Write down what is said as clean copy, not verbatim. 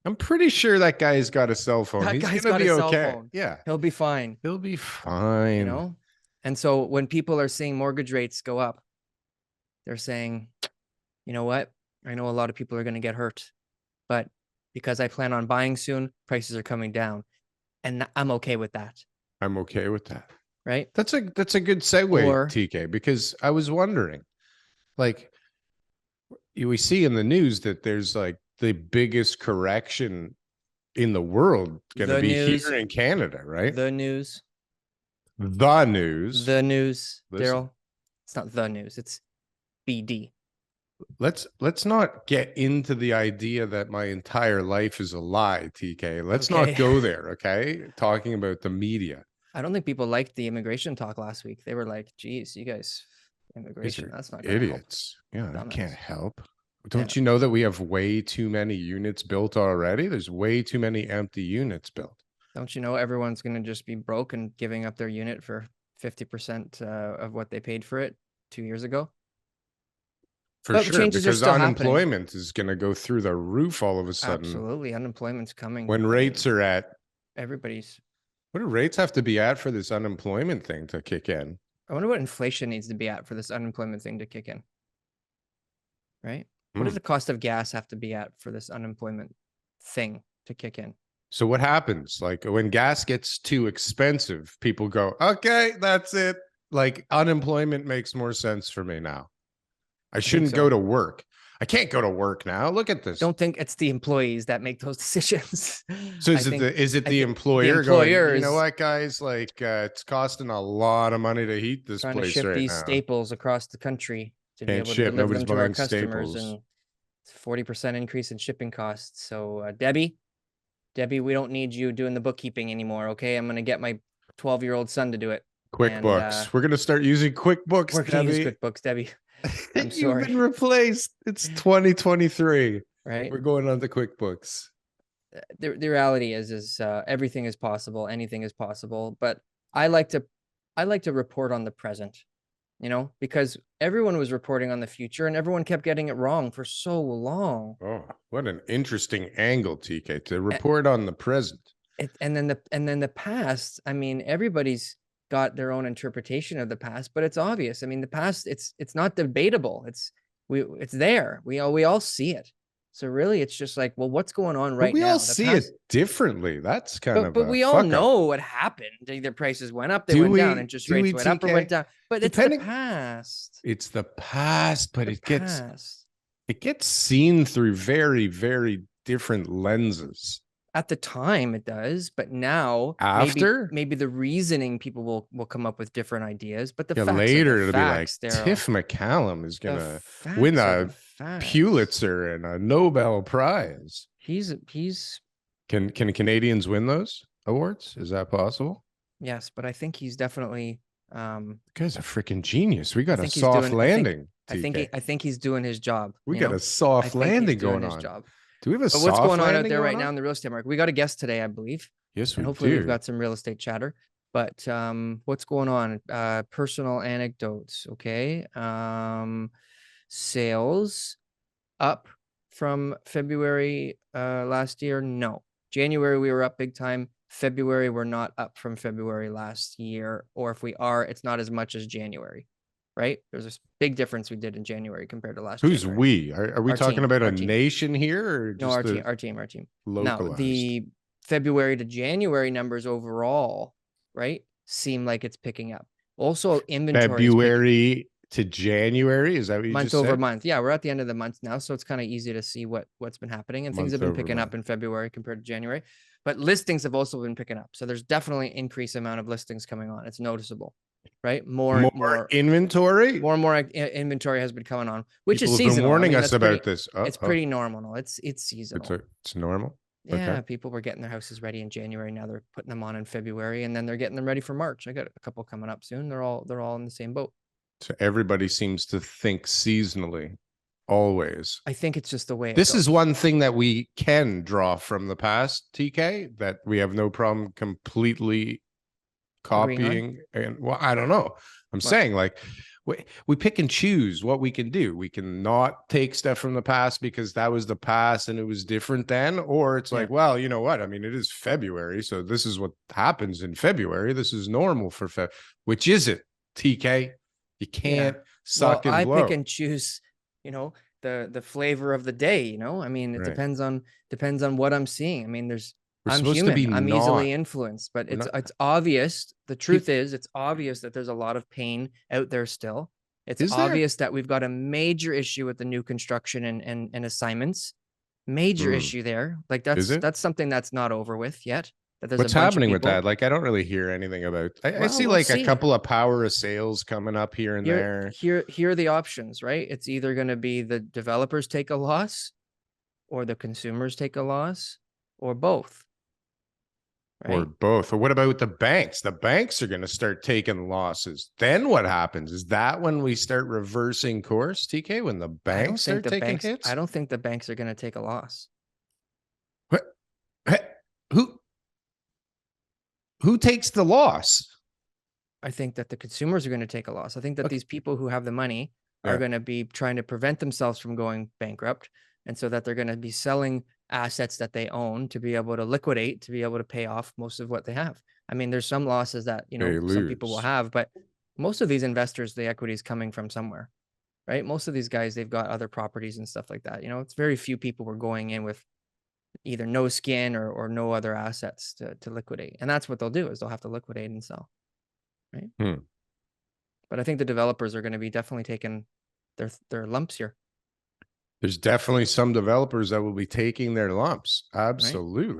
I'm pretty sure that guy's got a cell phone. That He's guy's gonna got a be cell okay. phone. Yeah, He'll be fine, he'll be you fine. know? And so when people are seeing mortgage rates go up, they're saying, you know what? I know a lot of people are going to get hurt, but because I plan on buying soon, prices are coming down. And I'm okay with that. I'm okay with that. Right. That's a good segue, Or TK, because I was wondering, like, we see in the news that there's like the biggest correction in the world going to the be news, here in Canada, right? the news, The news. the news, Listen, Daryl. It's not the news. It's BD. let's not get into the idea that my entire life is a lie, TK. Let's not Okay. go there, okay? Talking about the media. I don't think people liked the immigration talk last week. They were like, geez, you guys, These immigration, are that's not going to help. idiots. Yeah, that can't Dumbass. help. Yeah. Don't you know that we have way too many units built already? There's way too many empty units built. Don't you know everyone's going to just be broke and giving up their unit for 50% of what they paid for it 2 years ago? For But the sure, changes are because still happening. unemployment is going to go through the roof all of a sudden Absolutely. Unemployment's coming. when I mean, rates are at, everybody's. what do rates have to be at for this unemployment thing to kick in? I wonder what inflation needs to be at for this unemployment thing to kick in, right? What does Hmm. the cost of gas have to be at for this unemployment thing to kick in? So what happens? Like when gas gets too expensive, people go, okay, that's it. Like unemployment makes more sense for me now. I I think shouldn't go so. to work. I can't go to work now. Look at I this. don't think it's the employees that make those decisions. So I think is it I the think the employer going, you know employers what, guys? Like it's costing a lot of money to heat this trying to place ship right these now. staples across the country to be Can't able to ship. deliver Nobody's them to our buying customers, staples. and 40% increase in shipping costs. So Debbie, we don't need you doing the bookkeeping anymore. Okay, I'm gonna get my 12-year-old son to do it, and QuickBooks. We're gonna start using we're QuickBooks, gonna use Debbie. QuickBooks. Debbie, I'm You've sorry. been replaced. It's 2023. Right? We're going on to QuickBooks. The reality is everything is possible, anything is possible. But I like to I like to report on the present, because everyone was reporting on the future and everyone kept getting it wrong for so long. Oh, what an interesting angle, TK, to report on the present. And then the past, I mean, everybody's got their own interpretation of the past, but it's obvious. I mean, the past, it's not debatable. It's there. We all see it. So really, it's just like, well, what's going on But right we all now? The see it past, differently. That's kind but of but a we all fuck up. know what happened. Their prices went up, they Do went down, we? interest Do rates we, went up or went TK? down. But it's the Depending, past. it's the past, but The past. it gets seen through very, very different lenses. At the time it does, but now maybe After, maybe the reasoning people will come up with different ideas, but the yeah, facts are the later it'll be like facts, Daryl. Tiff McCallum is The gonna win facts are the a facts. Pulitzer and a Nobel Prize. He's Can Canadians win those awards? Is that possible? yes, but I think he's definitely The guy's a freaking genius. We I got a think he's soft doing landing, TK. I think he's doing his job, We got a soft I think he's landing doing going his on. job. Do we have a But what's soft going on out landing there going right now on? in the real estate market? We got a guest today, I believe, Yes, and we hopefully we've do. got some real estate chatter. But what's going on? Personal anecdotes, okay? Sales up from February last year? No. January we were up big time. February we're not up from February last year, or if we are, it's not as much as January, right? There's a big difference we did in January compared to last Who's January. we? Are we Our talking team, about a our team. nation here or No, just the our team. Now, localized? the February to January numbers overall, right, seem like it's picking up. Also, inventory is picking February to January? Is that what you month just over said? month. Yeah, we're at the end of the month now, so it's kind of easy to see what's been happening, and things have Month been over picking up month. in February compared to January. But listings have also been picking up, so there's definitely an increased amount of listings coming on. It's noticeable, right? More inventory? More and more inventory has been coming on, which is People have been seasonal. I warning mean, us about this. it's pretty normal. It's seasonal. It's normal. Okay. Yeah, people were getting their houses ready in January. Now they're putting them on in February, and then they're getting them ready for March. I got a couple coming up soon. They're all in the same boat. So everybody seems to think seasonally, always. I think it's just the way it This goes. is one thing that we can draw from the past, TK, that we have no problem completely agreeing on? copying, and well, I don't know. I'm What? saying like we pick and choose what we can do. We can not take stuff from the past because that was the past and it was different then, or it's Yeah. like, well, you know what? I mean, it is February, so this is what happens in February. This is normal for which is it, TK? You can't Well, suck and I pick blow. and choose, you know, the flavor of the day, you know. I mean, it Right. depends on what I'm seeing. I mean, We're I'm supposed to be human. I'm easily not. influenced, but We're not. it's obvious. The truth People, is, it's obvious that there's a lot of pain out there still. It's is there? obvious that we've got a major issue with the new construction and assignments. Major Hmm. issue there. Like Is it? that's something that's not over with yet. That there's a What's bunch of happening with people. that? Like, I don't really hear anything about. I Well, see we'll like a see. couple of power of sales coming up here and there. Here are the options, right? It's either going to be the developers take a loss or the consumers take a loss or both, Or right? both. Or what about the banks? The banks are going to start taking losses. Then what happens? Is that when we start reversing course, TK? When the banks start taking I hits? don't think the banks are going to take a loss. What? Who who takes the loss? I think that the consumers are going to take a loss. I think that Okay. these people who have the money are Yeah. going to be trying to prevent themselves from going bankrupt. And so that they're going to be selling assets that they own to be able to liquidate, to be able to pay off most of what they have. I mean, there's some losses that, you They know, some people will lose. have, but most of these investors, the equity is coming from somewhere, right? Most of these guys, they've got other properties and stuff like that. You know, it's very few people were going in with either no skin or no other assets to liquidate. And that's what they'll do is they'll have to liquidate and sell, right? Hmm. But I think the developers are going to be definitely taking their lumps here, There's definitely some developers that will be taking their lumps. right? Absolutely.